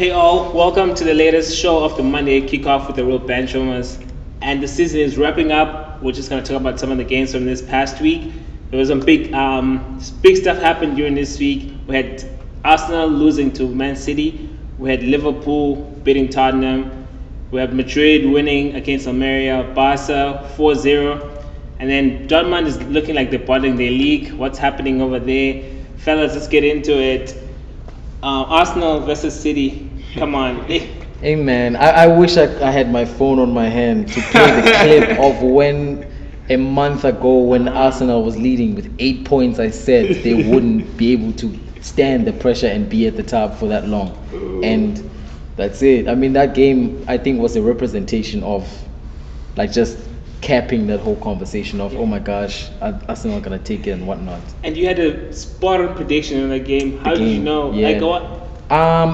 Hey all, welcome to the latest show of the Monday kickoff with the Real Benchwarmers. And the season is wrapping up. We're just going to talk about some of the games from this past week. There was some big stuff happened during this week. We had Arsenal losing to Man City. We had Liverpool beating Tottenham. We have Madrid winning against Almeria, Barca 4-0. And then Dortmund is looking like they're bottling their league. What's happening over there? Fellas, let's get into it. Arsenal versus City. Come on. Hey man, I wish I had my phone on my hand to play the clip of when a month ago when Arsenal was leading with 8 points, I said they wouldn't be able to stand the pressure and be at the top for that long. And that's it. I mean, that game, I think, was a representation of like just capping that whole conversation of, oh my gosh, Arsenal are going to take it and whatnot. And you had a spot-on prediction in that game. How did you know? Yeah. Like what?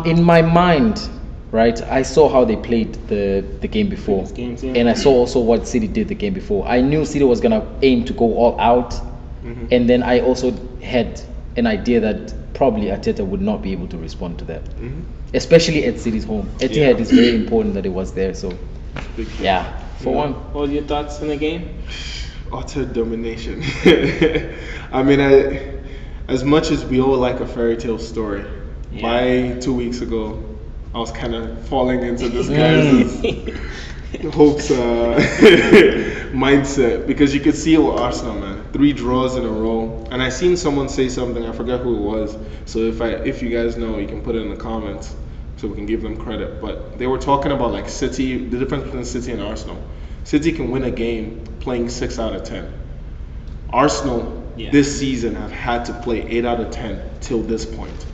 In my mind, right, I saw how they played the game before. Games, yeah. And I saw also what City did the game before. I knew City was going to aim to go all out. Mm-hmm. And then I also had an idea that probably Arteta would not be able to respond to that. Mm-hmm. Especially at City's home. Etihad is very important that it was there. So, yeah. For one. What are your thoughts on the game? Utter domination. I mean, as much as we all like a fairy tale story, by 2 weeks ago, I was kind of falling into this guy's hopes mindset, because you could see it with Arsenal, man. 3 draws in a row, and I seen someone say something. I forgot who it was. So if you guys know, you can put it in the comments, so we can give them credit. But they were talking about like City, the difference between City and Arsenal. City can win a game playing 6 out of 10. Arsenal this season have had to play 8 out of 10 till this point.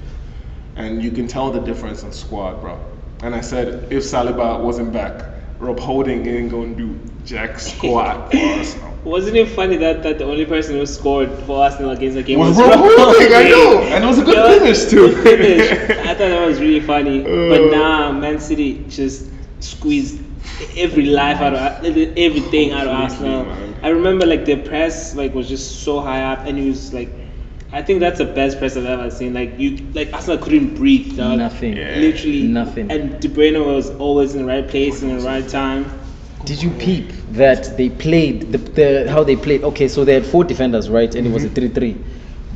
And you can tell the difference in squad, bro. And I said, if Saliba wasn't back, Rob Holding ain't going to do jack squat for Arsenal. Wasn't it funny that the only person who scored for Arsenal against the game was Rob Holding? I know. And it was a good finish, too. I thought that was really funny. But nah, Man City just squeezed everything out of Arsenal. Man. I remember like the press was just so high up, and it was like, I think that's the best press I've ever seen. Arsenal couldn't breathe, dog. Nothing. Literally nothing. And De Bruyne was always in the right place in the right time. Did you peep that they played how they played? Okay, so they had 4 defenders, right? And it was a 3-3,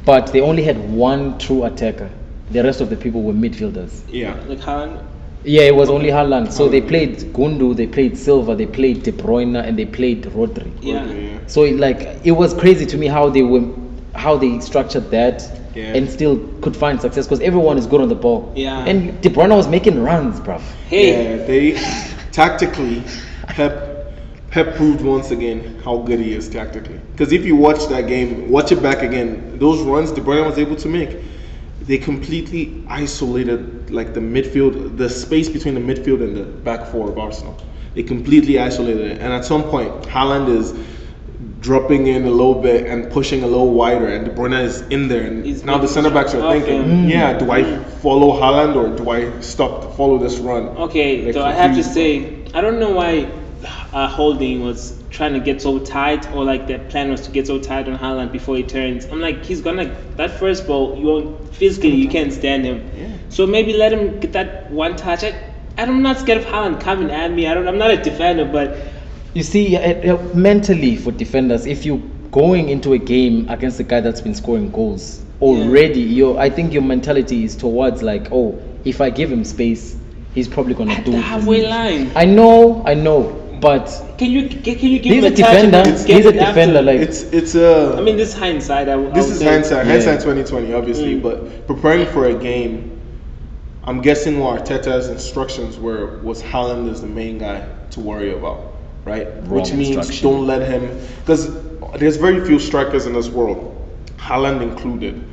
but they only had 1 true attacker. The rest of the people were midfielders. Yeah. Like Haaland. Yeah, it was only Haaland. So they played Gundu, they played Silva, they played De Bruyne, and they played Rodri. Yeah. So it was crazy to me how they structured that and still could find success, because everyone is good on the ball. Yeah. And De Bruyne was making runs, bruv. Hey. Yeah, they tactically, Pep proved once again how good he is tactically. Because if you watch that game, watch it back again, those runs De Bruyne was able to make, they completely isolated like the midfield, the space between the midfield and the back 4 of Arsenal. They completely isolated it. And at some point, Haaland is dropping in a little bit and pushing a little wider, and De Bruyne is in there. And now the center backs are thinking, do I follow Haaland or do I stop to follow this run? Okay, so I have to say, I don't know why Holding was trying to get so tight, or like their plan was to get so tight on Haaland before he turns. I'm like, he's gonna, that first ball, you can't stand him. Yeah. So maybe let him get that one touch. I'm not scared of Haaland coming at me. I'm not a defender, but you see, mentally for defenders, if you're going into a game against a guy that's been scoring goals already, I think your mentality is towards like, oh, if I give him space, he's probably gonna do the halfway line. I know, but can you give he's him a defender. He's a defender. Like it's a. I mean, this is hindsight. This is hindsight. Hindsight 2020, obviously. But preparing for a game, I'm guessing what Arteta's instructions was Haaland is the main guy to worry about, right? Which means don't let him, because there's very few strikers in this world, Haaland included,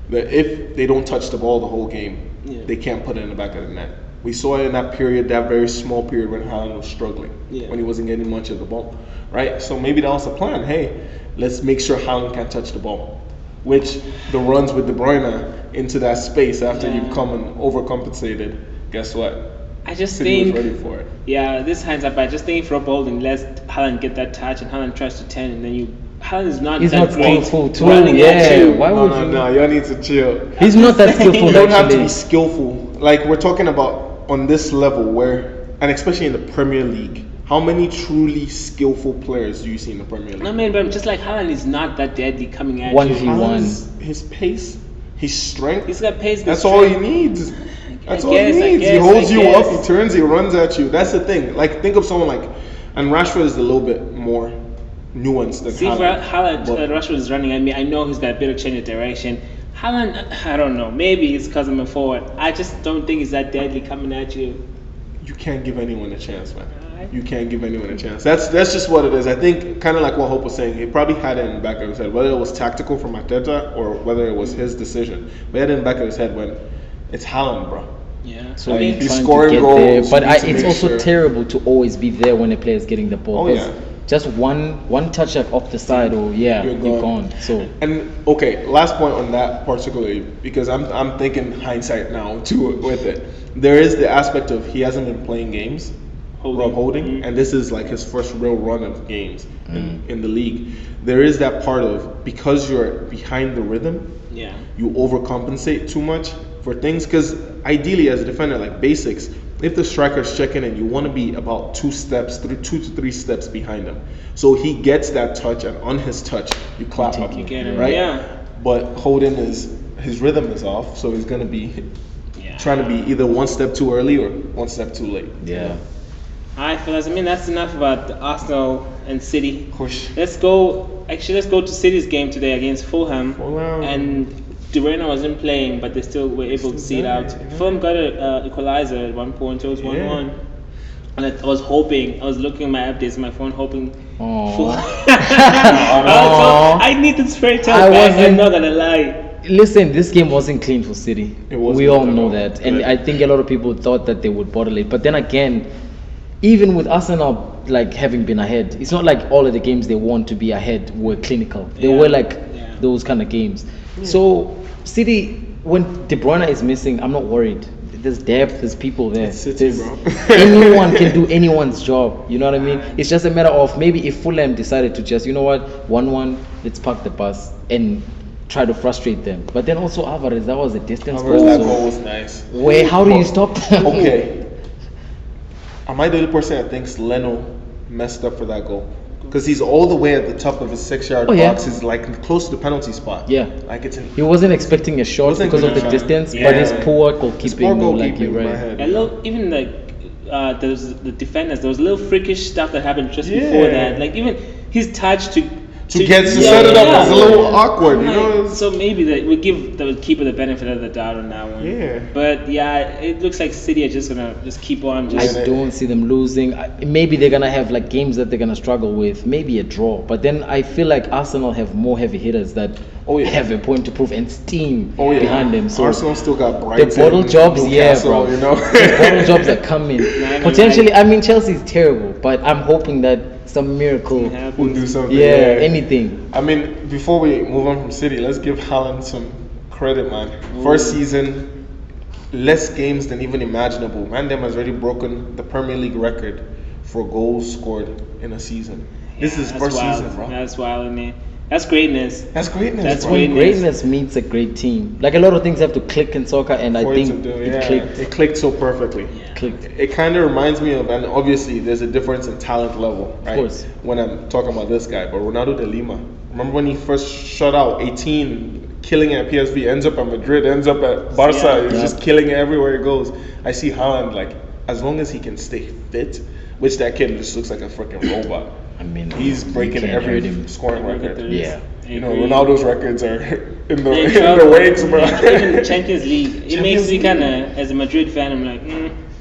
that if they don't touch the ball the whole game, they can't put it in the back of the net. We saw it in that period, that very small period when Haaland was struggling, when he wasn't getting much of the ball, right? So maybe that was the plan. Hey, let's make sure Haaland can't touch the ball. Which the runs with De Bruyne into that space after you've come and overcompensated, guess what? I just City think was ready for it. Yeah, this hindsight, but I just think if Rob Holding lets Haaland get that touch and Haaland tries to turn, and then Haaland is not he's that not great skillful too. running at you. Why would you? No, y'all need to chill. He's not that skillful. You don't have to actually. be skillful. Like we're talking about on this level where, and especially in the Premier League, how many truly skillful players do you see in the Premier League? No, man, but just like Haaland is not that deadly coming at 1v1. you. Haaland's- his pace, his strength. He's got pace. That's all he needs. That's all he guess, I needs. He guess, holds I you guess. up, he turns, he runs at you. That's the thing. Like, think of someone like, and Rashford is a little bit more nuanced than See, for Haaland. Haaland, but Rashford is running at me. I know he's got a bit of change of direction. Haaland, I don't know. Maybe it's because I'm a forward. I just don't think he's that deadly coming at you. you can't give anyone a chance, man. Alright. You can't give anyone a chance. That's just what it is. I think, kind of like what Hope was saying, he probably had it in the back of his head, whether it was tactical from Arteta or whether it was his decision. But he had it in the back of his head when it's Haaland, bro. Yeah. So I mean, you're he's trying scoring to get goals, there, you but need to it's make also sure. terrible to always be there when a player is getting the ball. Oh, 'cause yeah. just one touch like off the side, or You're you're gone. gone. So And okay, last point on that particularly, because I'm thinking hindsight now too with it. There is the aspect of he hasn't been playing games, holding, and this is like his first real run of games in the league. There is that part of, because you're behind the rhythm, Yeah. you overcompensate too much for things. Because ideally, as a defender, like basics, if the striker's checking in, you want to be about 2 to 3 steps behind him. So he gets that touch, and on his touch, you clap him, You get him. right? Yeah. But Holding his rhythm is off, so he's gonna be Yeah. trying to be either 1 step too early or 1 step too late. yeah. Alright, fellas. I mean, that's enough about the Arsenal and City. Push. Let's go to City's game today against Fulham. Fulham. And De Bruyne wasn't playing, but they still were able to see it there, out. you know? Fulham got an equalizer at one point, so it was 1-1. Yeah. And I was looking at my updates on my phone, hoping. Aw. I need this fairy tale I back. wasn't- I'm not gonna lie. Listen, this game wasn't clean for City. It wasn't We all at know all. that, and Yeah. I think a lot of people thought that they would bottle it. But then again, even with Arsenal like having been ahead, it's not like all of the games they won to be ahead were clinical. They Yeah. were like Yeah. those kind of games. So City, when De Bruyne is missing, I'm not worried. There's depth, there's people there. It's City, There's- bro. anyone can do anyone's job. You know what I mean? It's just a matter of maybe if Fulham decided to just, you know what, 1-1, let's park the bus and try to frustrate them. But then also Alvarez, that was a distance However, goal. that So goal was nice. how do you stop them? Okay. Am I the only person that thinks Leno messed up for that goal? Because he's all the way at the top of his 6-yard Oh, yeah. box. He's like close to the penalty spot. Yeah. Like it's an He wasn't expecting a shot Wasn't because of the expecting a shot. distance, but his Yeah. poor it's goalkeeping, poor like goalkeeping you're in my right. head. A little, even like there was the defenders. There was a little freakish stuff that happened just Yeah. before that. Like even his touch to set it up was a little awkward, you Like, know? So maybe we give the keeper the benefit of the doubt on that one. Yeah. But yeah, it looks like City are just gonna just keep on. Just I don't see them losing. Maybe they're gonna have like games that they're gonna struggle with. Maybe a draw. But then I feel like Arsenal have more heavy hitters that Oh, yeah. have a point to prove and steam Oh, yeah. behind them. So Arsenal still got the Brighton, bottle jobs, yeah, Newcastle, bro. you know? The bottle jobs are coming. Nah, Potentially, I mean Chelsea's terrible, but I'm hoping that some miracle. We'll do something. Yeah, anything. I mean, before we move on from City, let's give Haaland some credit, man. First season, less games than even imaginable. Man, them has already broken the Premier League record for goals scored in a season. This is his that's first wild. season, bro. That's wild, man. That's greatness. That's greatness, That's bro. When Greatness. greatness meets a great team, like a lot of things have to click in soccer, and I For it think to do, it yeah. clicked. It clicked so perfectly. Clicked. It kind of reminds me of, and obviously there's a difference in talent level, right? course. When I'm talking about this guy, but Ronaldo de Lima. Remember when he first shot out 18, killing it at PSV, ends up at Madrid, ends up at Barca, Yeah. he's Yeah. just killing it everywhere he goes. I see Haaland, like, as long as he can stay fit, which that kid just looks like a freaking robot. I mean, He's you breaking can't every hurt him. scoring record. Yeah. You know, Ronaldo's records are in the, In in trouble. the wakes, bro. Even the Champions League. It Champions makes me League. kind of, as a Madrid fan, I'm like,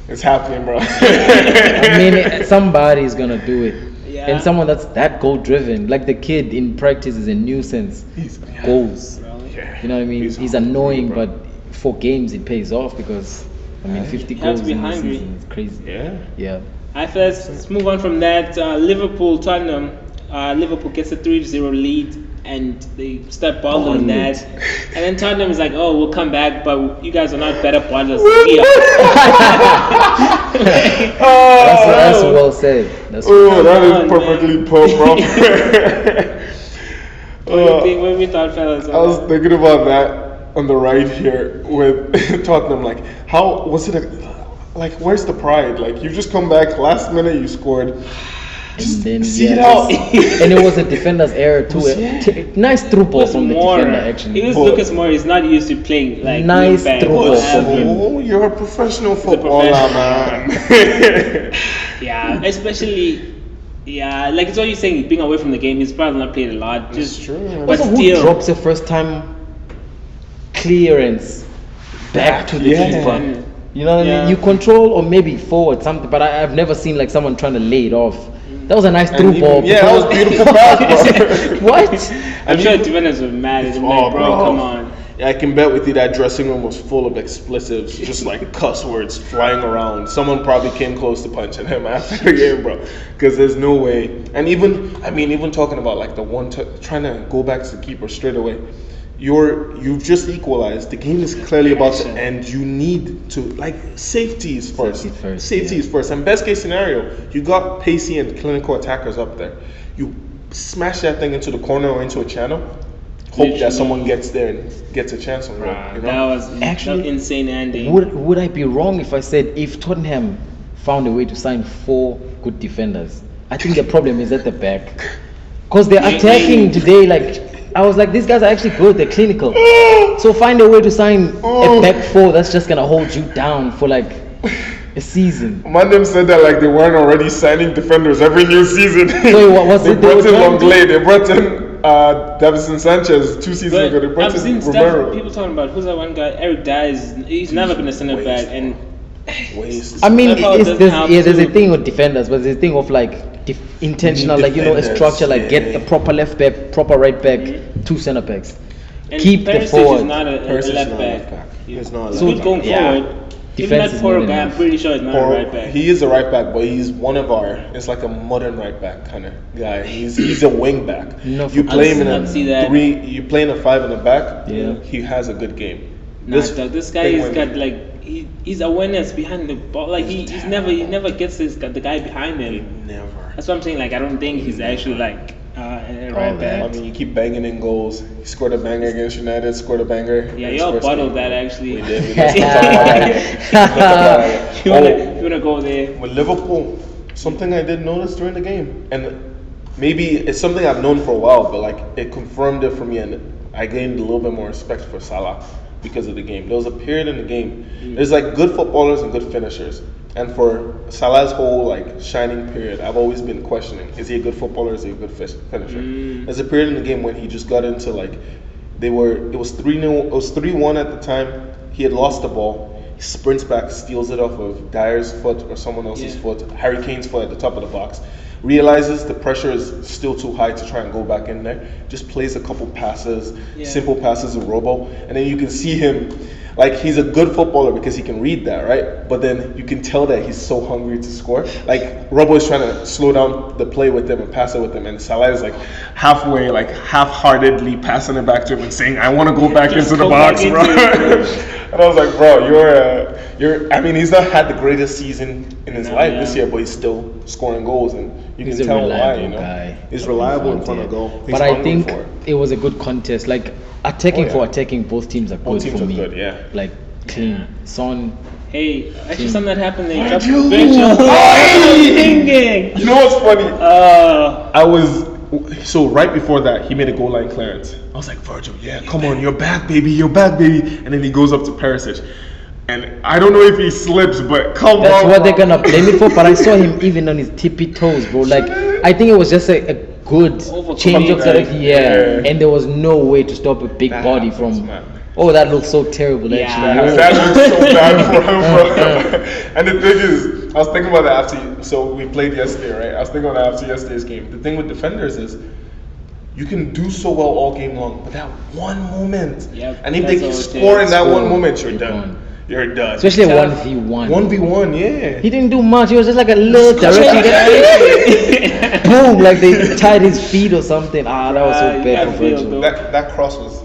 It's happening, bro. I mean, somebody's gonna do it. Yeah. And someone that's that goal driven, like the kid in practice is a nuisance. He's- Goals. Yeah. You know what I mean? He's hungry, annoying, bro. but for games it pays off because I mean, 50 You have goals to be in the hungry. season is crazy. Yeah. Yeah. Alright, let's move on from that. Liverpool, Tottenham. Liverpool gets a 3-0 lead and they start bottling Bottled. that. And then Tottenham is like, oh, we'll come back, but you guys are not better bottlers than we are. That's well said. That's Oh, that Come on, is perfectly put, bro. What we thought, fellas? I was thinking about that on the right here with Tottenham. Like, how was it? like, where's the pride? Like, you just come back last minute, you scored. And then See it out. and it was a defender's error too. Nice through ball from the defender actually. He was Lucas Moura. He's not used to playing like Nice wing back through or ball. average. Oh, you're a professional footballer, man. Yeah, especially. Yeah, like it's what you're saying. Being away from the game, he's probably not played a lot. That's Just true, man. but Also, who still, drops a first time clearance back to the Yeah. keeper? You know what I Yeah. mean? You control or maybe forward something, but I've never seen like someone trying to lay it off. That was a nice through even- ball. yeah, that was beautiful pass, bro. What? I'm sure defenders were mad at him. Oh, Like, bro, bro. come on. Yeah, I can bet with you that dressing room was full of expletives, just like cuss words flying around. Someone probably came close to punching him after the game, bro. Because there's no way. And even talking about like the trying to go back to the keeper straight away. You've just equalized. The game is clearly about to end. You need to safety is first. Safety is first. And best case scenario, you got pacey and clinical attackers up there. You smash that thing into the corner or into a channel. Hope that someone gets there and gets a chance on goal. You know? That was Actually, that insane ending. Would I be wrong if I said if Tottenham found a way to sign 4 good defenders? I think the problem is at the back. Because they're attacking today like I was like, these guys are actually good, they're clinical. So find a way to sign a back 4 that's just gonna hold you down for like a season. Mandem said that like they weren't already signing defenders every new season. So what was they it? brought in Longley, they brought in Davison Sanchez 2 seasons But ago. They brought I've in seen Romero. stuff people talking about who's that one guy, Eric Dyes. He's never been a center back, waste, and Waste. I mean, That's how it doesn't help there's a too. thing with defenders, but there's a thing of like intentional, like a Defenders, structure, like get yeah. the proper left back, proper right back, 2 center backs. and Keep the Perisic forward. is not a Perisic is left not a back. left back. He's not a He's left good back. going Yeah. forward. Even Defense that is Porto not guy, I'm enough. pretty sure he's not a right back. He is a right back, but he's one of it's like a modern right back kind of guy. He's a wing back. No, You play him in I'd see that. you play in a 5 in the back. Yeah. He has a good game. This guy thing has when- got like his awareness behind the ball. Like he never gets the guy behind him. Never. That's what I'm saying. Like I don't think he's actually like a right back. I mean, you keep banging in goals. He scored a banger against United. Scored a banger. Yeah, in y'all his first bottled game. that actually. We did. Let's not talk about that. Let's not talk about that. You wanna go there? With Liverpool, something I did notice during the game, and maybe it's something I've known for a while, but like it confirmed it for me, and I gained a little bit more respect for Salah because of the game. There was a period in the game. There's like good footballers and good finishers, and for Salah's whole like shining period, I've always been questioning: is he a good footballer? Is he a good finisher? There's a period in the game when he just got into like it was 3-0, it was 3-1 at the time. He had lost the ball. He sprints back, steals it off of Dyer's foot or someone else's foot, Harry Kane's foot at the top of the box. Realizes the pressure is still too high to try and go back in there. Just plays a couple passes, simple passes of Robo, and then you can see him, like he's a good footballer because he can read that, right? But then you can tell that he's so hungry to score. Like Robo is trying to slow down the play with him and pass it with him, and Salah is like halfway, like half-heartedly passing it back to him and saying, "I want to go back into the go box, back bro." into it. And I was like, bro, you're. I mean, he's not had the greatest season in his life this year, but he's still scoring goals, and you He's can a tell why. reliable You know, guy. he's reliable in front of goal. He's But I hungry think for it. it was a good contest. Like attacking for attacking, both teams are good Both teams for are me. good, yeah. Like clean. Son, Hey, actually something that happened there. Dropped Virgil! Virgil. Oi! Thinking. You know what's funny? Uh, I was so right before that he made a goal line clearance. I was like, Virgil, yeah, come on, you're back, baby, you're back, baby. And then he goes up to Perisic, and I don't know if he slips, but come that's on, what bro. they're gonna blame it for. But I saw him even on his tippy toes, bro. Like I think it was just a good change of Overcoming, sort of yeah. and there was no way to stop a big That body happens, from. man. Oh, that looks so terrible. Yeah. Actually, That looks so bad for him, bro. And the thing is, I was thinking about that after. So we played yesterday, right? I was thinking about that after yesterday's game. The thing with defenders is, you can do so well all game long, but that one moment, Yep, and if that's they all it score in takes. that one Score, moment, you're you're done. gone. You're done. especially Tough. 1v1. 1v1, yeah. He didn't do much. He was just like a little direction. Boom! Like they tied his feet or something. That was so You bad gotta for feel, Virgil. though. That cross was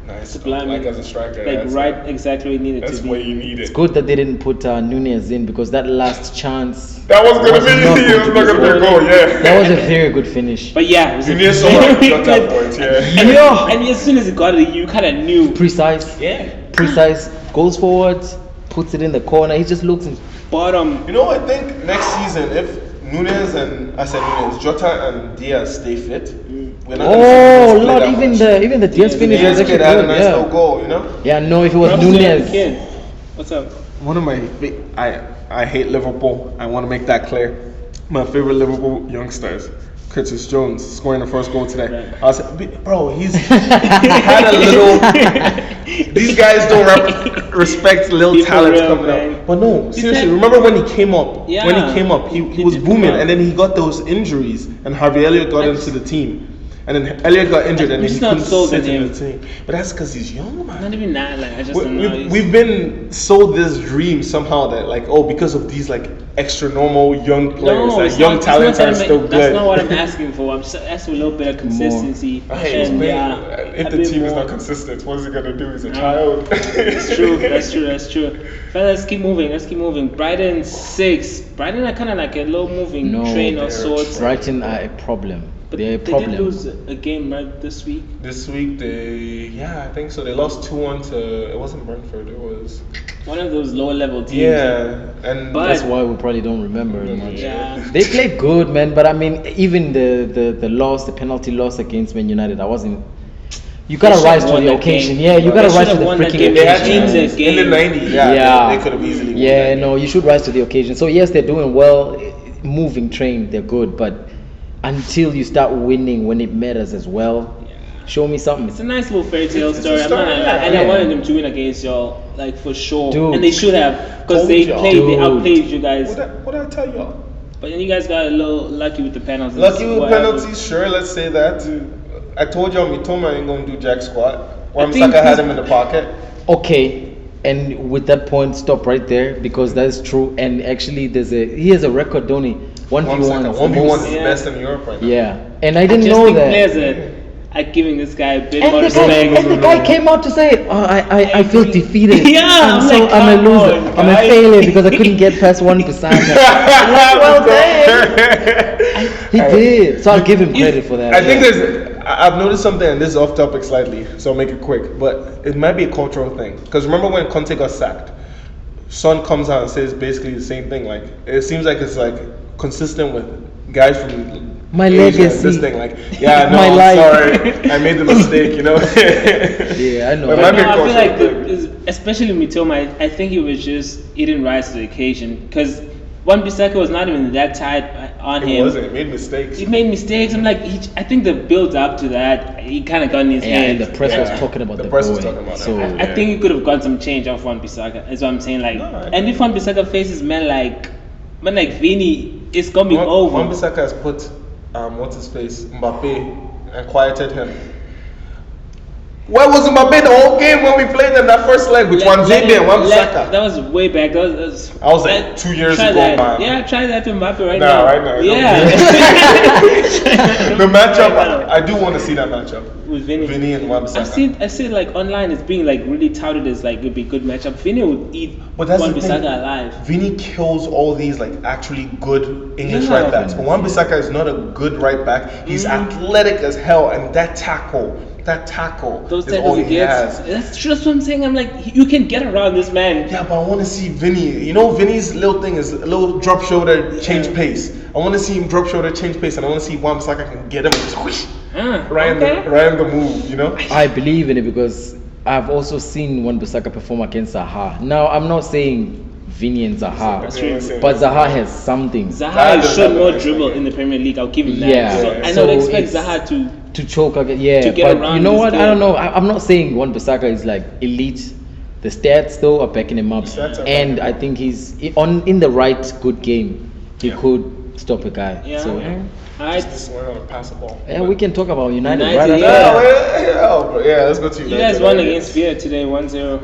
nice. Sublime. Like as a striker, like that's right exactly where it needed That's to be. what you needed. It's good that they didn't put Nunez in because that last chance. That was gonna was be. not It was going not to gonna be be a goal. Yeah. That was a very good finish. But yeah, it was You a need someone to very shut that good- point. Yeah. And, Yeah. and as soon as it got it, you kind of knew. Precise. Yeah. Precise. Goes forward, puts it in the corner. He just looks and bottom. You know, I think next season, if Jota and Diaz stay fit, we're not gonna see Oh Nunes play Lord, that much. even the Diaz finish was Diaz actually kid had a good. nice Yeah. little goal, you know. Yeah, no, if it was Props to the Nunes. kid. What's up? One of my, I hate Liverpool. I want to make that clear. My favorite Liverpool youngsters, Curtis Jones, scoring the first goal today. Right. I was, bro, he's had a little. These guys don't respect little People talents real, coming man. up. But no, seriously, said- remember when he came up? Yeah. When he came up, he He was did booming, come up. and then he got those injuries, and Harvey Elliott got into the team. And then Elliott got injured, and I'm then he just not couldn't sold sit on in him. the team. But that's because he's young, man. Not even that. Like I just don't know. We've been sold this dream somehow that like, oh, because of these like extra normal young players, like it's young not- talents it's not are that I'm- still good. That's not what I'm asking for. I'm just asking for a little bit of consistency. Hey, And, man, if a the bit team is more. not consistent, what is he gonna do? He's a child. That's true. That's true. Fellas, keep moving. Let's keep moving. Brighton 6. Brighton are kind of like a low moving No, train of they're sorts. Brighton are a problem. But They're a they problem. did lose a game right this week. This week I think so. They lost 2-1 to. It wasn't Brentford. It was. One of those lower level teams. Yeah, and But- That's why we probably don't remember it much. Yeah. They played good, man. But I mean, even the loss, the penalty loss against Man United, I wasn't. You gotta They rise should've to won the that occasion. game. Yeah, you They gotta rise to should've the won that freaking game. they had occasion. Teams to. that game. In the 90s, they could have easily. won Yeah, that game. no, you should rise to the occasion. So yes, they're doing well, moving train, they're good, but until you start winning when it matters as well, show me something. It's a nice little fairy tale It's a story. I'm not story, gonna lie. yeah. And I Yeah. wanted them to win against y'all, like for sure. Dude. And they should have, because Told they y'all. played, they Dude. outplayed you guys. What did I tell y'all? But then you guys got a little lucky with the penalties. Lucky with Whatever. penalties, sure. Let's say that. I told y'all, Mitoma ain't gonna do jack squat. I think Wan-Bissaka had this- him in the pocket. Okay, and with that point, stop right there because that's true. And actually, he has a record, don't he? 1v1. Wan-Bissaka, 1v1 is the Yeah. best in Europe right now. Yeah, and I I didn't just know think that. players are giving this guy a bit more And the, guy, respect. and the guy came out to say, oh, I feel defeated. Yeah, I'm like, I'm a come loser. on, I'm a guys." failure because I couldn't get past one beside him. I'm like, well, dang. He did. So I'll give him credit for that. I think I've noticed something, and this is off topic slightly, so I'll make it quick. But it might be a cultural thing. Because remember when Conte got sacked? Son comes out and says basically the same thing. Like it seems like it's like consistent with guys from My Asia and legacy. This thing, like, yeah, no, My I'm life. sorry, I made the mistake. You know. Yeah, I know. But No, might be a I feel cultural like, thing. especially Mitoma, I think he didn't rise to the occasion. Because Wan-Bissaka was not even that tight on It him. wasn't. It made mistakes. He made mistakes. I'm like, I think the build up to that, he kind of got in his Yeah, head. and the press was Yeah. talking about The the, press boy. was talking about so that. I think he could have got some change off Wan-Bissaka. That's what I'm saying. Like, No, I and if Wan-Bissaka faces men like Vini, it's gonna be over. Wan-Bissaka has put what's his face, Mbappe, and quieted him. Where was Mbappe the whole game when we played them that first leg with Wanzebe and Wan-Bissaka? That was way back. That was like 2 years try ago, that. man. Yeah, try that to Mbappe right Nah, now. right now, Yeah. The matchup, Right now. I do want to see that matchup. With Vini. Vinny and Wan-Bissaka. I see it like online. It's being like really touted as like it'd be a good matchup. Vini would eat But that's the thing. Wan-Bissaka alive. Vinny kills all these like actually good English Yeah. right backs. But Wan-Bissaka is not a good right back. He's athletic as hell, and that tackle Those is all tackles he he gets. has. That's what I'm saying. I'm like, you can get around this man. Yeah, but I want to see Vinny. You know, Vinny's little thing is a little drop shoulder, change pace. I want to see him drop shoulder, change pace, and I want to see Wan-Bissaka can get him and just whoosh, right in the move. You know. I believe in it because I've also seen Wan-Bissaka perform against Zaha. Now I'm not saying Vini and Zaha, That's what I'm saying. but Zaha has something Zaha Zaha has shown does more have a dribble nice in the Premier League. I'll give him that. Yeah. So I So don't expect it's- Zaha to. to choke again. Yeah, To get but around you know this what? I game. don't know. I'm not saying Wan-Bissaka is like elite. The stats though are backing him up, Stats are and backing I him up. think he's in the right good game. He could stop a guy. Yeah. So Alright. Just learn how to pass the ball. yeah, we can talk about United, United, right? yeah. Yeah, let's go to You guys won against Villa today, 1-0.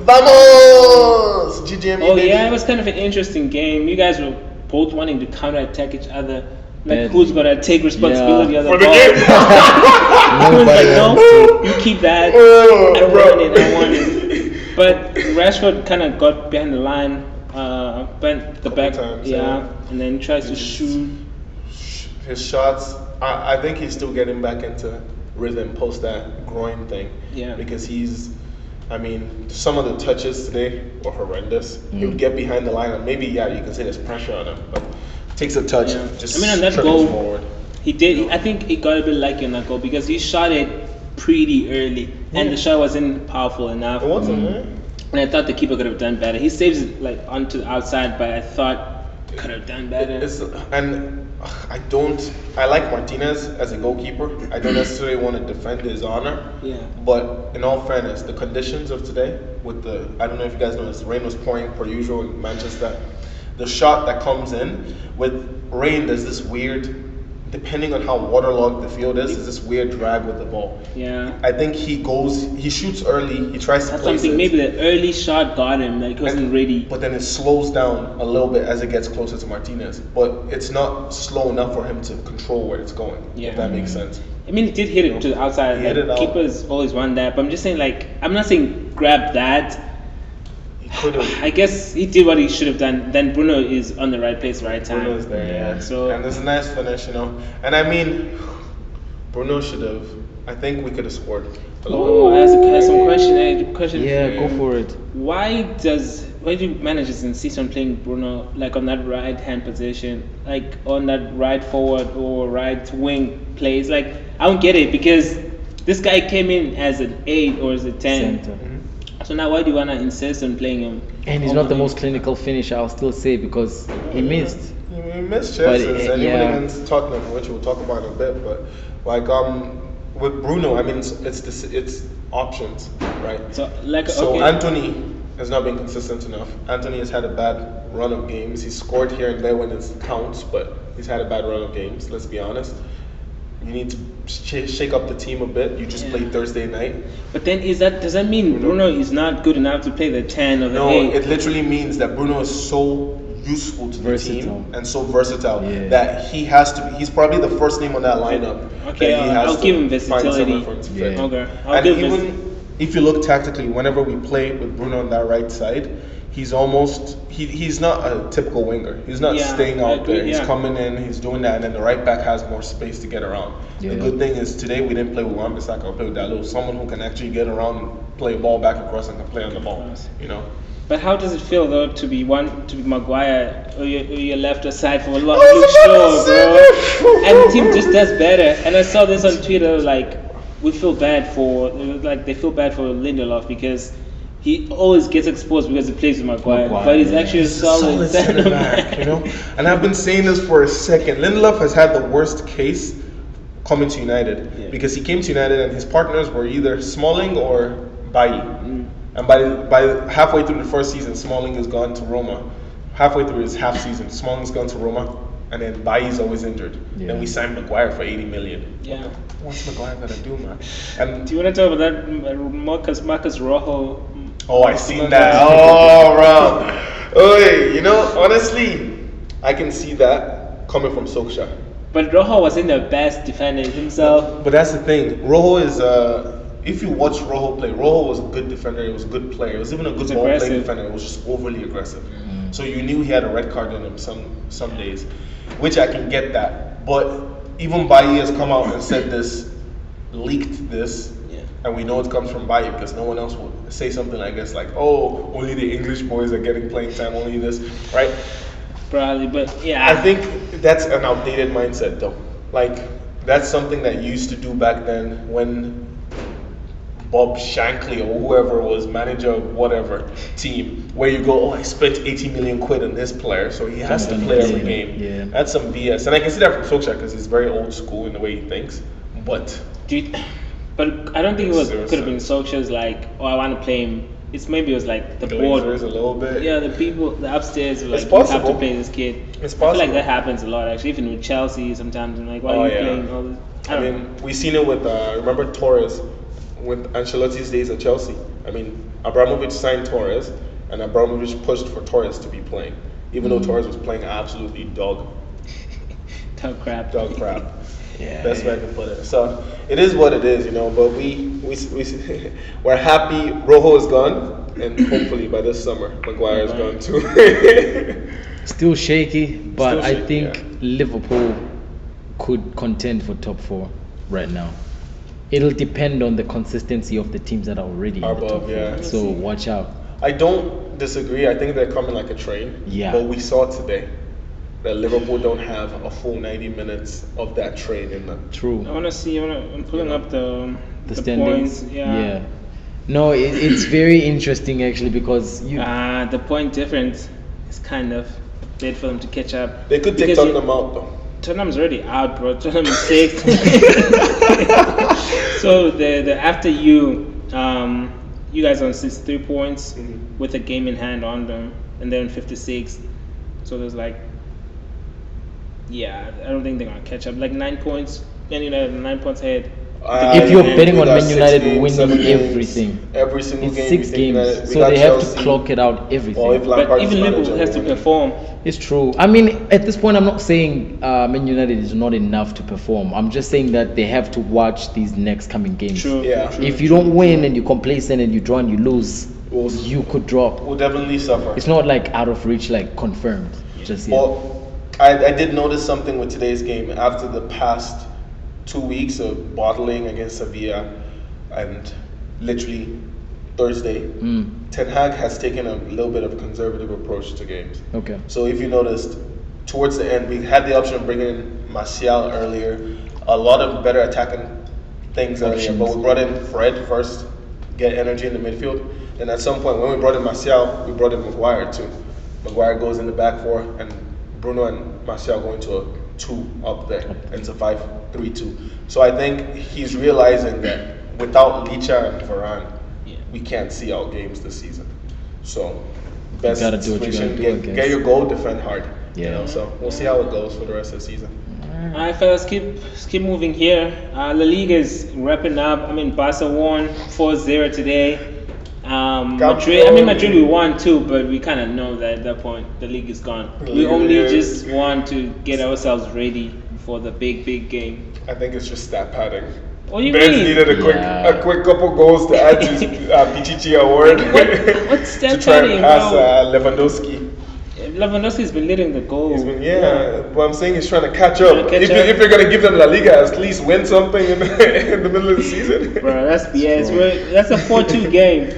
Vamos! GGME, Oh baby. yeah, it was kind of an interesting game. You guys were both wanting to counter-attack each other. Like Badly. who's gonna take responsibility Yeah. of the For the ball? game. Who's Nobody like, no, wants to. you keep that. Oh, I bro. want it. But Rashford kind of got behind the line, bent the Couple back, times, yeah, yeah. and then tries to shoot. His shots, I think he's still getting back into rhythm post that groin thing. Yeah. Because he's I mean, some of the touches today were horrendous. He would get behind the line, and maybe you can say there's pressure on him, but takes a touch, Yeah. just I mean, on that trickles goal, forward. he did. I think he got a bit lucky on that goal because he shot it pretty early, and the shot wasn't powerful enough. It wasn't, eh? And I thought the keeper could have done better. He saves it like onto the outside, but I thought could have done better. I like Martinez as a goalkeeper. I don't necessarily want to defend his honor. Yeah. But in all fairness, the conditions of today, I don't know if you guys noticed, the rain was pouring per usual in Manchester. The shot that comes in with rain, there's this weird, depending on how waterlogged the field is this weird drag with the ball. Yeah. I think he shoots early, he tries to That's place something. it. Maybe the early shot got him. Like he wasn't ready. But then it slows down a little bit as it gets closer to Martinez. But it's not slow enough for him to control where it's going. Yeah. If that makes sense. I mean, he did hit it to the outside. He hit it out. Keepers always want that, but I'm just saying, like, I'm not saying grab that. He could have. I guess he did what he should have done. Then Bruno is on the right place, right time. Bruno's there, yeah. So And there's a nice finish, And I mean, Bruno should have. I think we could have scored. I have some question. Yeah, for go you. for it. Why do managers insist on playing Bruno like on that right hand position, like on that right forward or right wing plays? Like I don't get it because this guy came in as an 8 or as a 10. Center. So now why do you wanna insist on playing him? And he's not the most clinical finisher, I'll still say, because he missed. He missed chances, and even yeah. against Tottenham, which we'll talk about in a bit. But like with Bruno, I mean, it's options, right? So like So okay. Anthony has not been consistent enough. Anthony has had a bad run of games. He's scored here and there when it counts, but he's had a bad run of games. Let's be honest. You need to shake up the team a bit. You just played Thursday night. But then does that mean Bruno is not good enough to play the 10 or the No, 8? it literally means that Bruno is so useful to the Versatile. team and so versatile Yeah. that he has to be. He's probably the first name on that lineup. Okay, that he has I'll to give him find somewhere versatility. for him to Yeah. fit. Okay, I'll And give him even if you look tactically, whenever we play with Bruno on that right side, he's almost he's not a typical winger. He's not Yeah, staying I out agree, there. He's yeah. coming in, he's doing that, and then the right back has more space to get around. The Yeah. good thing is today we didn't play with Wan-Bissaka, we played with Dalot, someone who can actually get around and play a ball back across and can play on the ball. But how does it feel though to be Maguire or your left side for a lot of Luke Shaw, bro? And the team just does better. And I saw this on Twitter, like they feel bad for Lindelof because he always gets exposed because he plays with Maguire. But he's actually a solid center back. And I've been saying this for a second. Lindelof has had the worst case coming to United because he came to United and his partners were either Smalling or Bailly. And by halfway through the first season, Smalling has gone to Roma. Halfway through his half season, Smalling's gone to Roma, and then Bailly's always injured. Yeah. Then we signed Maguire for 80 million. Yeah. What's Maguire gonna do, man? And Do you want to talk about that Marcus Rojo? I seen that. Oh, bro. Honestly, I can see that coming from Solskjaer. But Rojo wasn't the best defender himself. But that's the thing. Rojo is if you watch Rojo play, Rojo was a good defender. He was a good player. He was even a good ball playing defender. He was just overly aggressive. So you knew he had a red card in him some days, which I can get that. But even Bailly has come out and said this, leaked this, and we know it comes from Bailly because no one else would say something like this, like, oh, only the English boys are getting playing time, only this, right? Probably, but yeah. I think that's an outdated mindset, though. Like, that's something that you used to do back then when Bob Shankly or whoever was manager of whatever team, where you go, I spent 80 million quid on this player, so he has to play every game. Yeah. That's some BS. And I can see that from Solskjaer because he's very old school in the way he thinks. But But I don't think could have been Solskjaer's like, I want to play him. Maybe it was like the board. Glazers a little bit. Yeah, the people, the upstairs were like, It's you have to possible. play this kid. It's I feel like possible. that happens a lot actually, even with Chelsea sometimes. I'm like, why are you playing all this? I mean, we've seen it with, remember Torres, with Ancelotti's days at Chelsea. I mean, Abramovich signed Torres, and Abramovich pushed for Torres to be playing, even though Torres was playing absolutely dog crap. Yeah. Best way I can put it. So it is what it is, but we're happy Rojo is gone, and hopefully by this summer Maguire is gone too. Still shaky, but Still shaky, I think Liverpool could contend for top 4 right now. It'll depend on the consistency of the teams that are already in the Above, top four. yeah. So watch out. I don't disagree. I think they're coming like a train. Yeah. But we saw today that Liverpool don't have a full 90 minutes of that train in them. True. I'm pulling up the standings. points. Yeah. No, it's very interesting actually because The point difference is kind of bad for them to catch up. They could take Because Tottenham out though. Tottenham's already out, bro. Tottenham is sixth. So the after you guys are on 63 points with a game in hand on them, and they're on 56. So there's I don't think they're gonna catch up. Like 9 points, Man United 9 points ahead. if you're betting on We got Man United 6 games, winning 7 games, everything, every single it's game. 6 we think games, that we so got they have Chelsea. to clock it out everything. Or if But Lampard's even manager, Liverpool has to we're winning. perform. It's true. I mean, at this point, I'm not saying Man United is not enough to perform. I'm just saying that they have to watch these next coming games. True. Yeah. If you don't win and you're complacent and you draw and you lose, We'll- you could drop. We'll definitely suffer. It's not like out of reach, like confirmed. Just yet. Well, I did notice something with today's game. After the past 2 weeks of bottling against Sevilla and literally Thursday, Ten Hag has taken a little bit of a conservative approach to games. Okay. So if you noticed, towards the end, we had the option of bringing in Martial earlier, a lot of better attacking things earlier, but we brought in Fred first, get energy in the midfield. And at some point, when we brought in Martial, we brought in Maguire too. Maguire goes in the back four, and Bruno and Martial go into a 2 up there. It's a 5-3-2. So I think he's realizing that without Licha and Varane, we can't see out games this season. So best gotta do what you situation, gotta do, I guess. get your goal, defend hard. Yeah. So we'll see how it goes for the rest of the season. Alright, fellas, keep moving here. La Liga is wrapping up. I mean, Barca won 4-0 today. Madrid we won too, but we kind of know that at that point the league is gone. We only just want to get ourselves ready for the big game. I think it's just stat padding. What do you Benz mean? needed a quick couple goals to add to his Pichichi award What's to stat try padding, and pass bro? Lewandowski. Lewandowski's been leading the goal. He's been, but I'm saying he's trying to catch up. Trying to catch If you're gonna give them La Liga, at least win something in the middle of the season. Bro, that's BS. That's a 4-2 game.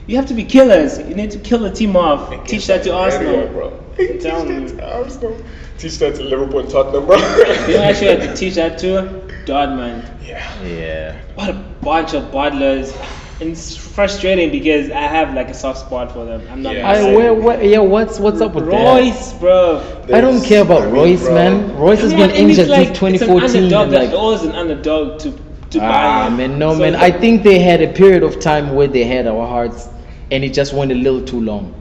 You have to be killers. You need to kill the team off. Teach that to Arsenal. Anyone, bro. I'm telling Teach you. that to Arsenal. Teach that to Liverpool and Tottenham, bro. You actually have to teach that to Dortmund. Yeah. What a bunch of bottlers. And it's frustrating because I have like a soft spot for them. I'm not Yeah. gonna lie. What's up with Royce, bro. I don't care about Royce, man. Royce has Come on, been and it's injured like, since 2014. It's an underdog. and That always an underdog to buy him. man, no, So man. it's I like- think they had a period of time where they had our hearts, and it just went a little too long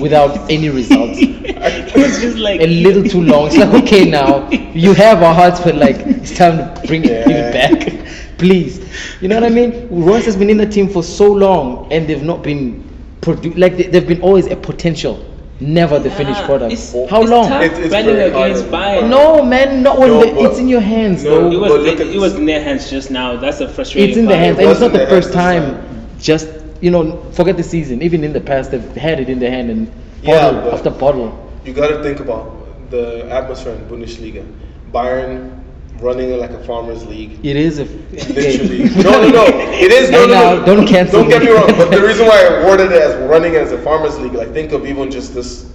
without any results. It was just like A little too long. It's like, okay, now you have our hearts, but like it's time to bring it back, please. You know what I mean? Royce has been in the team for so long, and they've not been they've been always a potential, never the finished product. How long? Tough It's battling very hard. against Bayern. No, man, not when No, it's in your hands, no, though. It was in their hands just now. That's a frustrating It's in the part. hands, and it's not wasn't the in their first hands time. Just forget the season. Even in the past, they've had it in their hand and Yeah, bottle but- after bottle. You got to think about the atmosphere in Bundesliga. Bayern running it like a farmers league. It is a Literally. No. It is. No, Hey, now, don't cancel Don't get me. me wrong. But the reason why I worded it as running as a farmers league, like think of even just this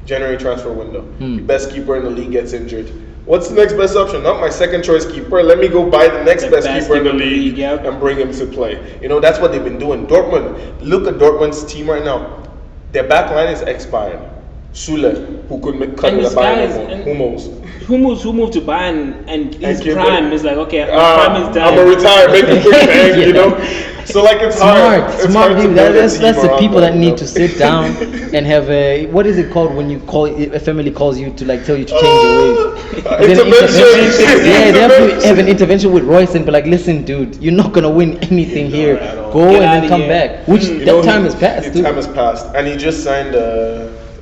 January transfer window. The best keeper in the league gets injured. What's the next best option? Not my second choice keeper. Let me go buy the next The best best keeper in the keeper in the league league, yep. and bring him to play. That's what they've been doing. Dortmund. Look at Dortmund's team right now. Their back line is ex-Bayern. Sule, who could cut And in the this guy is- Bayern and- Hummels. Who moved to Bayern and his came prime back. is like, okay, my prime is done. I'm gonna retire, make a quick bang, So like it's hard. It's Smart hard to people. build a That's team the around people that them, need to sit down and have a what is it called when you call a family calls you to like tell you to change your ways. And then Intervention. Yeah, they have to Intervention. have an intervention with Royce and be like, listen, dude, you're not gonna win anything here. at all. Go Get and outta then come here. back. Which that time has passed. His Dude. time has passed, and he just signed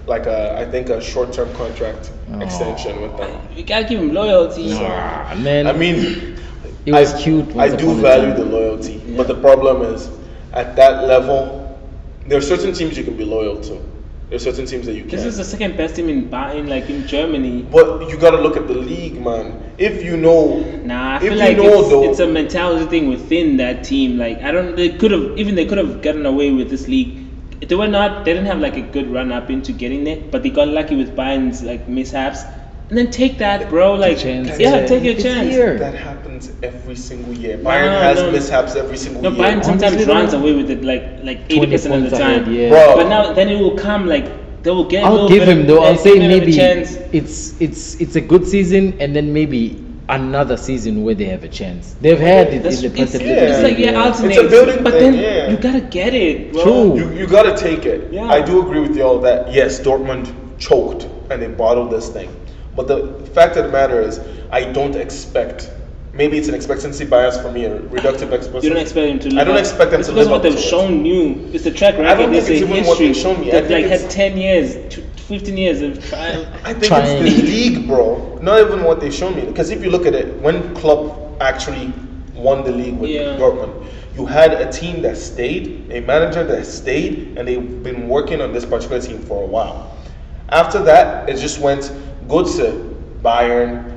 I think a short-term contract extension with them. You gotta give him loyalty. Ah, man, I mean, it was cute. I once do upon a value time. the loyalty, but the problem is, at that level, there are certain teams you can be loyal to. There's certain teams that you can't. This is the second best team in like in Germany. But you gotta look at the league, man. If you know, Nah, I if feel you like know, it's a mentality thing within that team. Like they could have gotten away with this league. They didn't have like a good run up into getting there, but they got lucky with Bayern's like mishaps. And then take that, bro. Like, chance. take your It's chance. here. that happens every single year. Bayern has mishaps every single No, year. Bayern sometimes Honestly, runs though, away with it like 20 80% of the points time. ahead, yeah. Bro. But now then it will come like they will get. a I'll little give bit him of- though. I'll give say them a maybe chance. it's a good season, and then maybe another season where they have a chance. They've had it That's, in the past. it's, yeah. it's like alternate. It's a building but thing, then yeah. you gotta get it, bro. True. You gotta take it. Yeah. I do agree with y'all that yes, Dortmund choked and they bottled this thing. But the fact of the matter is, I don't expect. Maybe it's an expectancy bias for me, a reductive expectancy. You don't expect them to. Live I don't up. expect them It's to because live of what up they've to it. shown you. It's the track record. I don't think It's a it's even what history. they've shown me. I They've think like had it's- 10 years, 15 years of trial. I think Trying. it's the league, bro. Not even what they've shown me. Because if you look at it, when Klopp actually won the league with Yeah. Dortmund, you had a team that stayed, a manager that stayed, and they've been working on this particular team for a while. After that, it just went Götze, Bayern,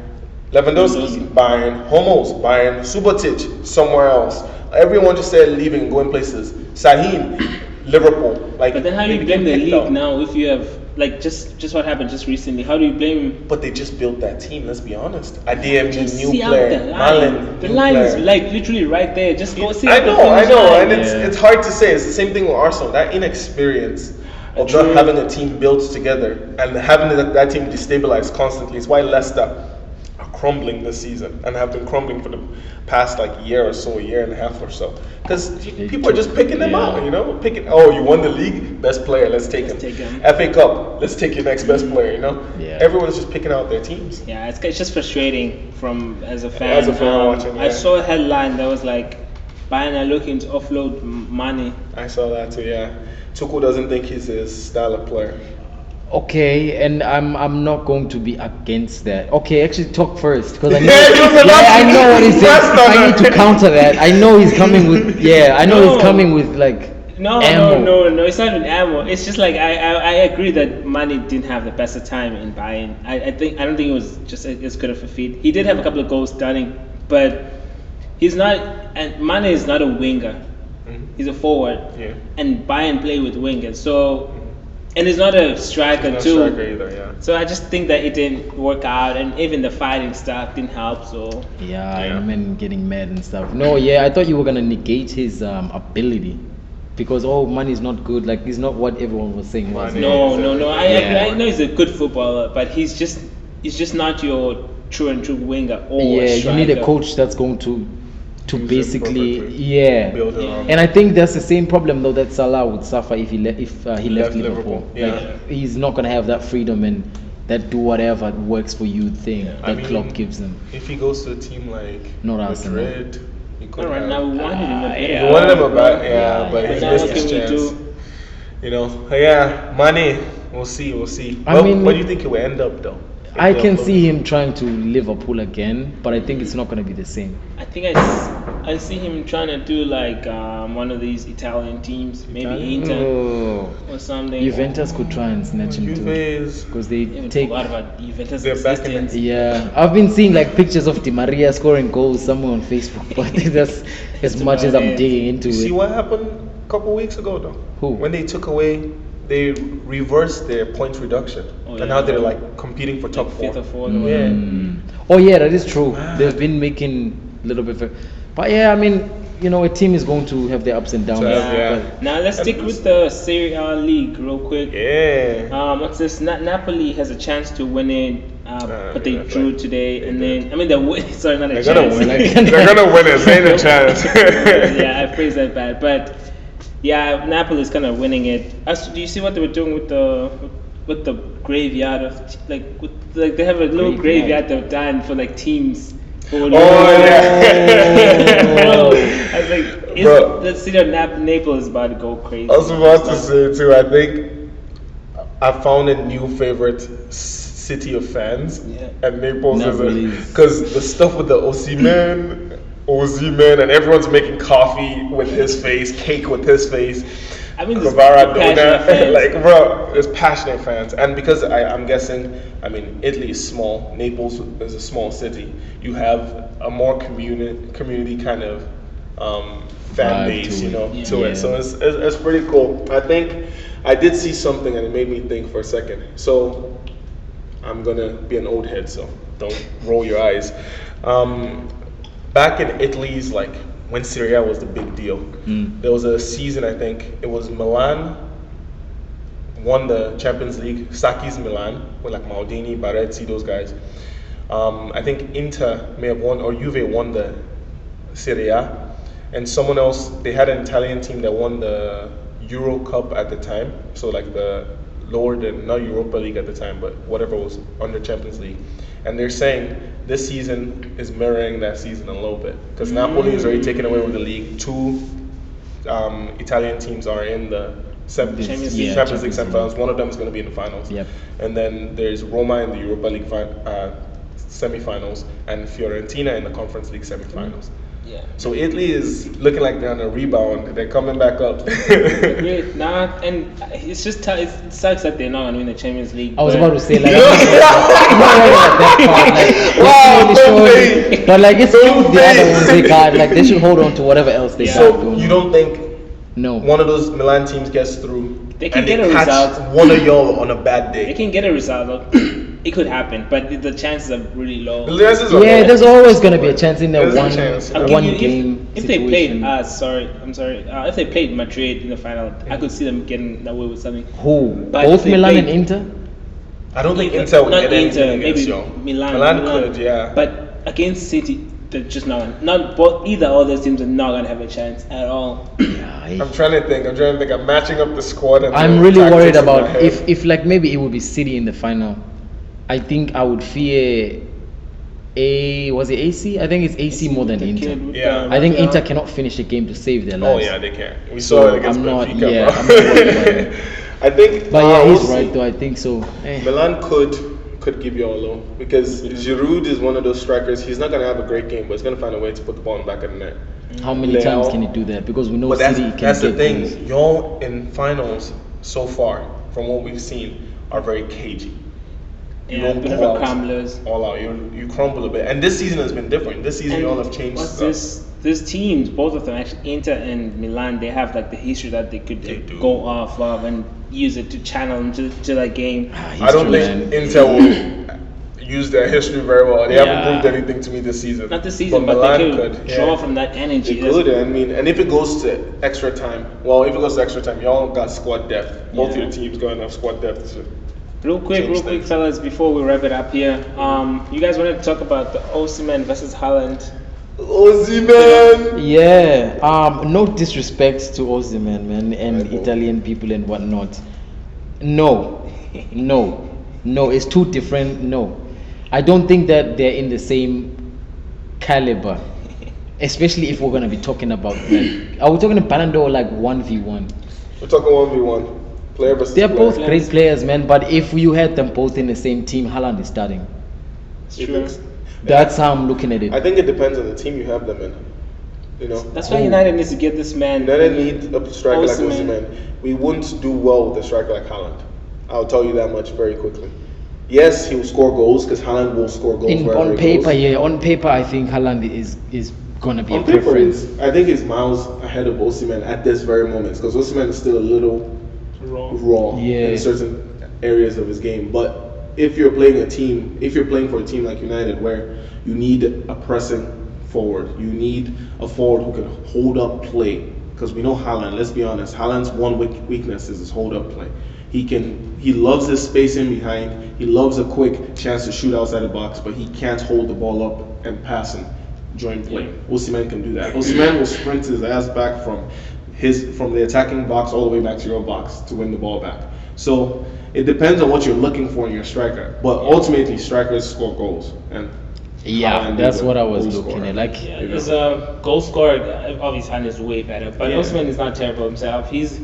Lewandowski, Bayern, Hummels, Bayern, Subotic, somewhere else. Everyone just started leaving and going places. Sahin, Liverpool. Like, But then how do they you blame the picked league out. now if you have like just what happened just recently? How do you blame? But they just built that team. Let's be honest. Adeyemi, Just new see out player. the line. Malen, The new line is player. like literally right there. Just go see. I out the know, finish line. and Yeah. it's hard to say. It's the same thing with Arsenal. That inexperience of True. not having a team built together and having that team destabilized constantly is why Leicester are crumbling this season and have been crumbling for the past like year or so, a year and a half or so. Because people are just picking them out, you know, oh, you won the league, best player, let's take him. take him. FA Cup, let's take your next best player. You know, Yeah. everyone's just picking out their teams. Yeah, it's just frustrating as a fan. As a fan watching, I yeah. saw a headline that was like, Bayern are looking to offload money. I saw that too. Yeah, Tuchel doesn't think he's his style of player. Okay, and I'm not going to be against that. Okay, actually talk first because I know, Yeah, you were not- I know what he's saying. Pressed on I need to her. counter that. I know he's coming with I know No. he's coming with like No, ammo. no, it's not even ammo. It's just like I agree that Mane didn't have the best of time in Bayern. I don't think it was just as good of a feat. He did have a couple of goals stunning, but he's not. And Mane is not a winger. He's a forward. Yeah. And Bayern play with wingers, so and he's not a striker Not too. striker either. Yeah. So I just think that it didn't work out, and even the fighting stuff didn't help. So Yeah, Yeah. and men getting mad and stuff. No, yeah, I thought you were gonna negate his ability because money's not good. Like he's not what everyone was saying. Was. Mane. no. I agree. Yeah. I know he's a good footballer, but he's just not your true winger or Yeah, you need a striker. coach that's going to Use him basically perfectly. Build Yeah. around. And I think that's the same problem though that Salah would suffer if he left left Liverpool. Liverpool, yeah. Like, he's not gonna have that freedom and that do whatever works for you thing I that mean, Klopp gives them. If he goes to a team like Not Arsenal. Madrid, he could All right, have. now we wanted him a bit. yeah. We wanted him about, Yeah, but yeah. he Now missed what his can we chance. do? You know, yeah, Mane. We'll see. I Well, mean- where do you think he will end up though? I can see him trying to Liverpool again, but I think it's not gonna be the same. I think I see him trying to do like one of these Italian teams, maybe Inter Oh. or something. Juventus could try and snatch him Juve too is because they Even take. forgot about Juventus They're back in existence. Yeah, I've been seeing like pictures of Di Maria scoring goals somewhere on Facebook, but I think that's as It's much as about I'm it. digging into You see it. what happened a couple weeks ago though? Who? When they took away, they reversed their points reduction, Oh, and yeah. now they're like competing for top Fifth or four. fourth. Yeah. Oh yeah, that is true. Man. They've been making a little bit, but yeah, I mean, a team is going to have their ups and downs. Yeah. but- Now let's stick with the Serie A league real quick. Yeah. What's this? Napoli has a chance to win it, but they that's drew right. today, They and did. then I mean they're sorry, not a They're chance. gonna win it. They're gonna win it. Ain't a chance. Yeah, I phrased that bad, but yeah, Napoli is kind of winning it. Do you see what they were doing with the graveyard of they have a little Graveyard. graveyard they've done for like teams. Oh yeah. Bro, I was like, Bro. the city of Naples is about to go crazy. I was about to say too. I think I found a new favorite city of fans, Yeah. and Naples Napoli. is because the stuff with the Osimhen, and everyone's making coffee with his face, cake with his face. I mean, there's Guevara, passionate fans. like bro, there's passionate fans, and because I'm guessing, I mean, Italy is small, Naples is a small city. You have a more community kind of fan Vibe base, to you it. know, Yeah. to it. So it's pretty cool. I think I did see something, and it made me think for a second. So I'm gonna be an old head, so don't roll your eyes. Back in Italy's like when Serie A was the big deal, there was a season, I think it was Milan won the Champions League. Saki's Milan with like Maldini, Baresi, those guys. I think Inter may have won, or Juve won the Serie A, and someone else. They had an Italian team that won the Euro Cup at the time, so like the lower than not Europa League at the time, but whatever was under Champions League. And they're saying this season is mirroring that season a little bit because Napoli is already taken away with the league. Two Italian teams are in the Champions League semifinals. One of them is going to be in the finals. Yep. And then there's Roma in the Europa League semifinals and Fiorentina in the Conference League semifinals. Yeah. So Italy is looking like they're on a rebound. They're coming back up. Great. Nah, and it's just it sucks that they're not gonna win the Champions League. I was but- about to say like, I'm not worried about that part. Like, Wow, really showing, but like it's Don't cute the other say. ones they got. Like they should hold on to whatever else they got So going you on. don't think No. one of those Milan teams gets through They can and get they a catch result. one of y'all on a bad They day? can get a result. Though. It could happen, but the chances are really low. The chances are Yeah, low. there's always gonna be a chance in There's that a one chance. I'll give one you- game if they played, situation. if they played Madrid in the final, I could see them getting away with something. Who? But Both if they Milan and played- Inter? I don't think Not Inter would get Inter, anything against maybe y'all. Milan. Milan could, yeah. But against City, they're just not both. Either of those teams are not gonna have a chance at all. I'm trying to think. I'm matching up the squad. And I'm the really tactics worried in my about head. if like maybe it would be City in the final. I think I would fear was it AC? I think it's AC more than The Inter. kid with Yeah. the I think Rafael. Inter cannot finish a game to save their Oh lives. yeah, they can. We So, saw it against I'm not- Benfica, yeah, bro. I'm not worried about it. I think. But yeah, we'll he's see. right though. I think so. Milan could give you all low because Giroud is one of those strikers. He's not gonna have a great game, but he's gonna find a way to put the ball in the back of the net. How many Leao. times can he do that? Because we know But City can that's the get thing. goals. Y'all in finals so far, from what we've seen, are very cagey. You Yeah, don't bit of go a out crumblers. all out. You crumble a bit. And this season has been different. This season And y'all have changed what's stuff. this teams, both of them actually, Inter and Milan, they have like the history that they could They do. go off of and use it to channel into to that game. I don't think Inter will use their history very well. They Yeah. haven't proved anything to me this season. Not this season, but Milan they could draw yeah. from that energy. They That's- could. I mean, and if it goes to extra time, y'all got squad depth. Both Yeah. your teams got enough squad depth. Real quick, Change things. fellas, before we wrap it up here, you guys wanted to talk about the Osimhen versus Haaland. Osimhen. Yeah. No disrespect to Osimhen, man, and Right, bro. Italian people and whatnot. No, no. It's too different. No, I don't think that they're in the same caliber. Especially if we're gonna be talking about like, are we talking about Balon d'Or like 1v1? We're talking 1v1. Player versus They're player. both great players, man. But if you had them both in the same team, Haaland is starting. It's You true. think- That's how I'm looking at it. I think it depends on the team you have them in. You know, That's why United needs to get this man. United need a striker like Osimhen. Osimhen. We wouldn't do well with a striker like Haaland. I'll tell you that much very quickly. Yes, he will score goals because Haaland will score goals. wherever On he paper, goes. yeah. On paper, I think Haaland is gonna be On a paper, preference. I think he's miles ahead of Osimhen at this very moment because Osimhen is still a little raw Yeah. in certain areas of his game. But if you're playing for a team like United where you need a pressing forward, you need a forward who can hold up play. Because we know Haaland, let's be honest, Haaland's one weakness is his hold up play. He loves his space in behind, he loves a quick chance to shoot outside the box, but he can't hold the ball up and pass and join play. Osimhen can do that. Osimhen will sprint his ass back from the attacking box all the way back to your box to win the ball back. So it depends on what you're looking for in your striker. But ultimately, strikers score goals. And Yeah, Haaland that's is a what I was goal looking scorer. at. Like, Yeah, You know. there's a goal scorer. Obviously, Haaland is way better, but Yeah. Osimhen is not terrible himself. He's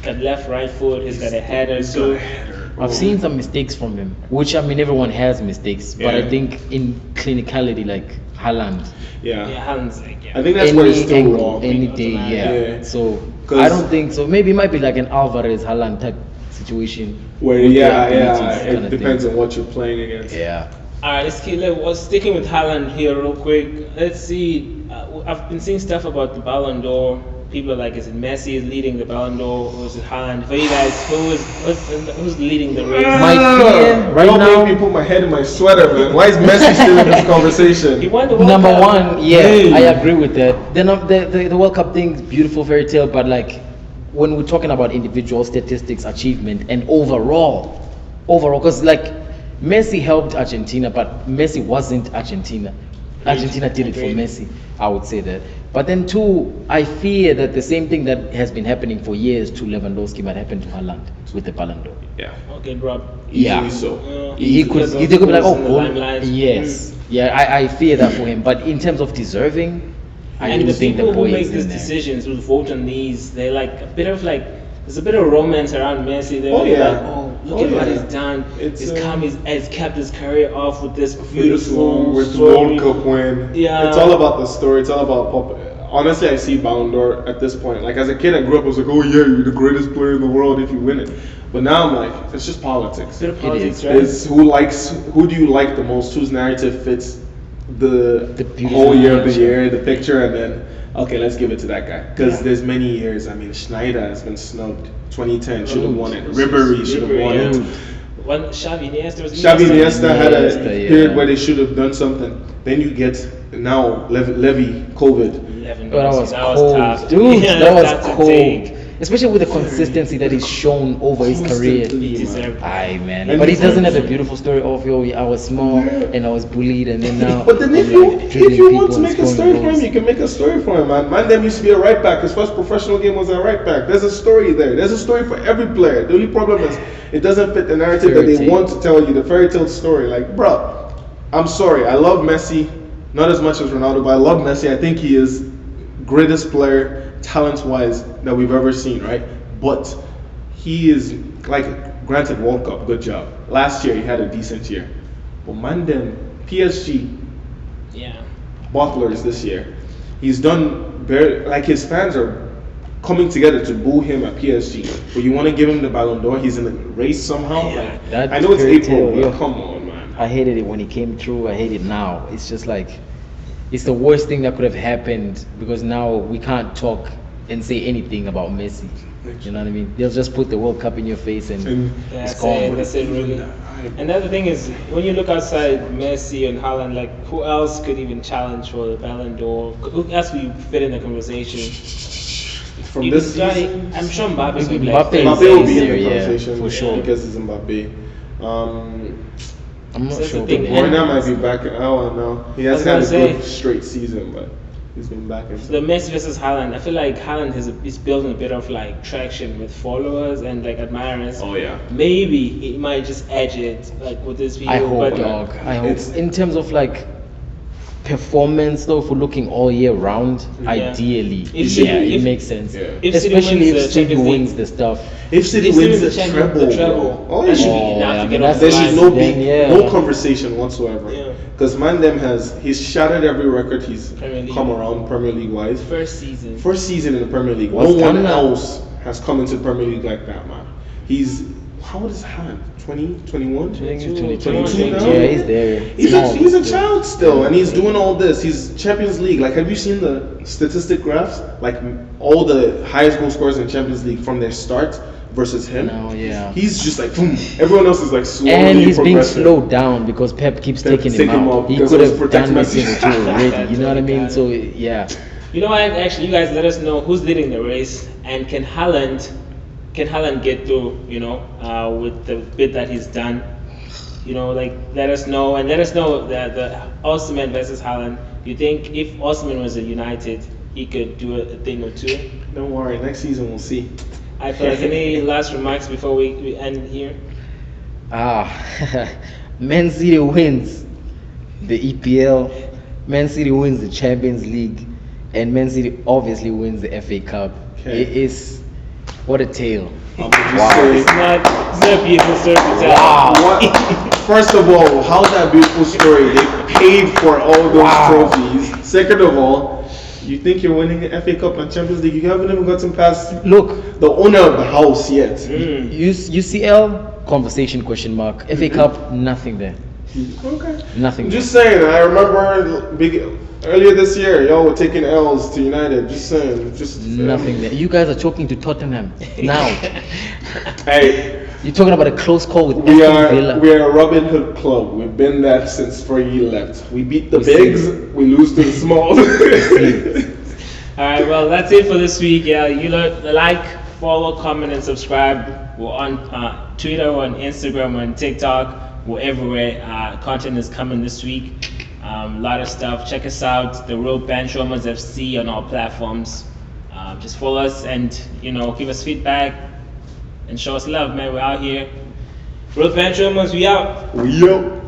got left, right foot. He's got a header He's too. got a header. I've seen some mistakes from him, which I mean, everyone has mistakes, but I Yeah. think in clinicality, like Haaland, Yeah. Yeah, Haaland's like I think that's where he's still angle, raw. any day, Yeah. yeah. Yeah. So I don't think so. Maybe it might be like an Alvarez Haaland type situation. Where with the yeah, abilities it kinda depends thing. on what you're playing against. Yeah. Alright, let's keep sticking with Haaland here real quick. Let's see. I've been seeing stuff about the Balon d'Or. People are like, is it Messi is leading the Ballon d'Or, or is it Haaland? For you guys, who's leading the race? My fear right Don't now- make me put my head in my sweater, man. Why is Messi still in this He conversation? won the World Number Cup. one, yeah, Hey. I agree with that. The World Cup thing, beautiful fairy tale, but like when we're talking about individual statistics, achievement, and overall, because like Messi helped Argentina, but Messi wasn't Argentina. Argentina did it for Agreed. Messi, I would say that. But then two, I fear that the same thing that has been happening for years to Lewandowski might happen to Haaland with the Ballon d'Or. Yeah, Okay, Rob. Yeah. easily so. He could Because of be like, course oh, in the goal. limelight. Yes, yeah, I fear that for him. But in terms of deserving, I And do the think the people who boy make is these in there. decisions, who vote on these, they're like a bit of like, there's a bit of romance around Messi. They're Oh, like, yeah. oh, look Oh, at what yeah. he's done. It's, He's kept his career off with this For this beautiful one, with story. World Cup win. Yeah. It's all about the story. It's all about pop. Honestly, I see Ballon d'Or at this point. Like as a kid, I grew up. I was like, oh yeah, you're the greatest player in the world if you win it. But now I'm like, it's just politics. Bit of politics, is. right? It's who do you like the most? Whose narrative fits the beautiful whole year of the picture. year, the picture, and then okay, let's give it to that guy. Because Yeah. there's many years. I mean, Schneider has been snubbed. 2010 should have won it. It's Ribéry just should have Ribéry, won yeah. it. One Xavi Iniesta was Xavi Iniesta had a Iniesta, yeah. period where they should have done something. Then you get now Levy, COVID. Lewandowski, Oh, that was that cold, tough. dude. Yeah, that tough was to cold, take. especially with the consistency that he's shown over his career. Constantly, He man. deserved it. Aye, man. And But he he's doesn't like- have a beautiful story of yo. I was small and I was bullied, and then now. But then if I'm, you like, if dribbling you people want to and make a scoring story for him, goals. you can make a story for him, man. Man, them used to be a right back. His first professional game was a right back. There's a story there. There's a story for every player. The only problem is it doesn't fit the narrative that Fairy they tale. want to tell you, the fairy tale story. Like, bro, I'm sorry. I love Messi, not as much as Ronaldo, but I love Messi. I think he is greatest player, talent-wise, that we've ever seen, right? But he is like, granted, World Cup, good job. Last year he had a decent year, but man, them PSG Yeah. bottlers this year, he's done very like his fans are coming together to boo him at PSG. But you want to give him the Ballon d'Or? He's in the race somehow. Yeah. Like, That I know it's fairy April, tale, but yeah. come on, man. I hated it when he came through. I hate it now. It's just like, it's the worst thing that could have happened because now we can't talk and say anything about Messi. You know what I mean? They'll just put the World Cup in your face and And it's That's gone. it. That's it, really. And the other thing is, when you look outside Messi and Haaland, like who else could even challenge for the Ballon d'Or? Who else would you fit in the conversation? from You this can season, start- I'm sure Mbappe's gonna be Mbappe like is Mbappe third. will be in there, the yeah, conversation for sure. because it's Mbappe. I'm not So that's sure. the thing. about that. Moynihan might be back. I don't know. He has I had a was good gonna say- straight season, but he's been back. In The Messi versus Haaland. I feel like Haaland is building a bit of like traction with followers and like admirers. Oh yeah. Maybe he might just edge it like with this video. I hope, but dog. I hope. It's- In terms of like performance, though, if we're looking all year round, Yeah. ideally, If City- yeah, it if- makes sense. Yeah. If City Especially wins if the City Champions League- wins the stuff. If City If wins City the wins treble, the treble, bro. Oh, that should be yeah. enough I to mean, get off There the should line. no be Yeah. no conversation whatsoever. Yeah. Because Mandem he's shattered every record he's Premier League. come around Premier League wise. First season. First season in the Premier League. Was No one Ghana- else has come into the Premier League like that, man. He's how old is Haaland? 20, 21? I think it's 22 22 now? Yeah, he's there. He's a, Small, he's a still. child still, and he's doing all this. He's Champions League. Like, have you seen the statistic graphs? Like, all the highest goal scorers in Champions League from their start versus him. No, yeah. He's just like, boom. Everyone else is like slowly And he's being progressing. slowed down because Pep keeps Pep taking taking him him out. out He because could he was have protecting done this Messi. in the two already. You know what I mean? That's So yeah. You know what? Actually, you guys let us know who's leading the race, and can Haaland get through? You know, with the bit that he's done. You know, like let us know, and let us know that the Osimhen versus Haaland. You think if Osimhen was at United, he could do a thing or two? Don't worry, next season we'll see. I feel like any last remarks before we end here? Man City wins the EPL, Man City wins the Champions League, and Man City obviously wins the FA Cup. Okay. It is what a tale. I'm just Wow. saying, It's not a beautiful story to tell. Wow. what, first of all, how's that beautiful story? They paid for all those Wow. trophies. Second of all, You think you're winning the FA Cup and Champions League? You haven't even gotten past Look, the owner of the house yet. UCL conversation question mark. FA Cup, nothing there. Okay. Nothing. I'm just saying. I remember earlier this year, y'all were taking L's to United. Just saying. Just nothing there. You guys are talking to Tottenham now. Hey. You're talking about a close call with We Aston Villa. are a Robin Hood club. We've been that since Fergie left. We beat the We bigs, see. we lose to the small. All right, well, that's it for this week. Yeah, you like, follow, comment, and subscribe. We're on Twitter, we're on Instagram, we're on TikTok. We're everywhere. Content is coming this week. A lot of stuff. Check us out, The Real Benchwarmers FC on all platforms. Just follow us and, give us feedback and show us love, man. We're out here. Real Benchwarmers, we out. We out.